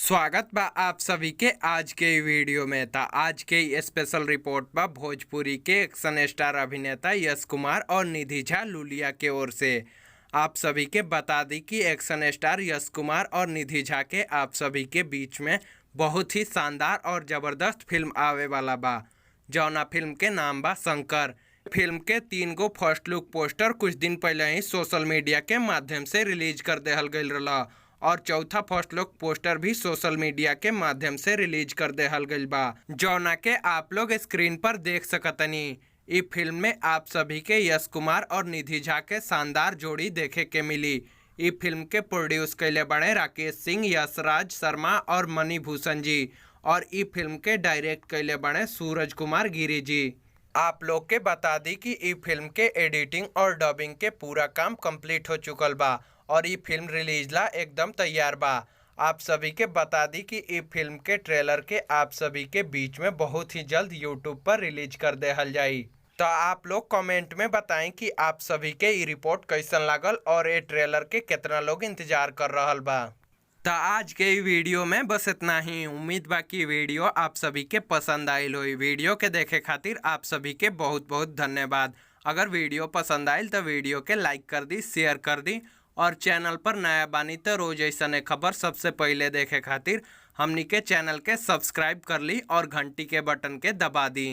स्वागत बा आप सभी के आज के वीडियो में। था आज के स्पेशल रिपोर्ट बा भोजपुरी के एक्शन स्टार अभिनेता यश कुमार और निधि झा लुलिया के ओर से। आप सभी के बता दी कि एक्शन स्टार यश कुमार और निधि झा के आप सभी के बीच में बहुत ही शानदार और ज़बरदस्त फिल्म आवे वाला बा, जौना फिल्म के नाम बा शंकर। फिल्म के 3 गो फर्स्ट लुक पोस्टर कुछ दिन पहले ही सोशल मीडिया के माध्यम से रिलीज कर देहल गईल रहा और चौथा फर्स्ट लुक पोस्टर भी सोशल मीडिया के माध्यम से रिलीज कर देहल गईल बा, जौना के आप लोग स्क्रीन पर देख सकतनी। इस फिल्म में आप सभी के यश कुमार और निधि झा के शानदार जोड़ी देखे के मिली। इस फिल्म के प्रोड्यूस कैले बड़े राकेश सिंह, यशराज शर्मा और मणिभूषण जी, और इस फिल्म के डायरेक्ट कैले बड़े सूरज कुमार गिरी जी। आप लोग के बता दी कि इस फिल्म के एडिटिंग और डबिंग के पूरा काम कंप्लीट हो चुकल बा और ये फिल्म रिलीज ला एकदम तैयार बा। आप सभी के बता दी कि इस फिल्म के ट्रेलर के आप सभी के बीच में बहुत ही जल्द यूट्यूब पर रिलीज कर देहल जाई। तो आप लोग कमेंट में बताएं कि आप सभी के ये रिपोर्ट कैसन लागल और ये ट्रेलर के कितना लोग इंतजार कर रहल बा। तो आज के वीडियो में बस इतना ही। उम्मीद बा कि वीडियो आप सभी के पसंद आयल हो। वीडियो के देखे खातिर आप सभी के बहुत बहुत धन्यवाद। अगर वीडियो पसंद आयल तो वीडियो के लाइक कर दी, शेयर कर दी, और चैनल पर नया बानी तो रोज ऐसा खबर सबसे पहले देखे खातिर हमनी के चैनल के सब्सक्राइब कर ली और घंटी के बटन के दबा दी।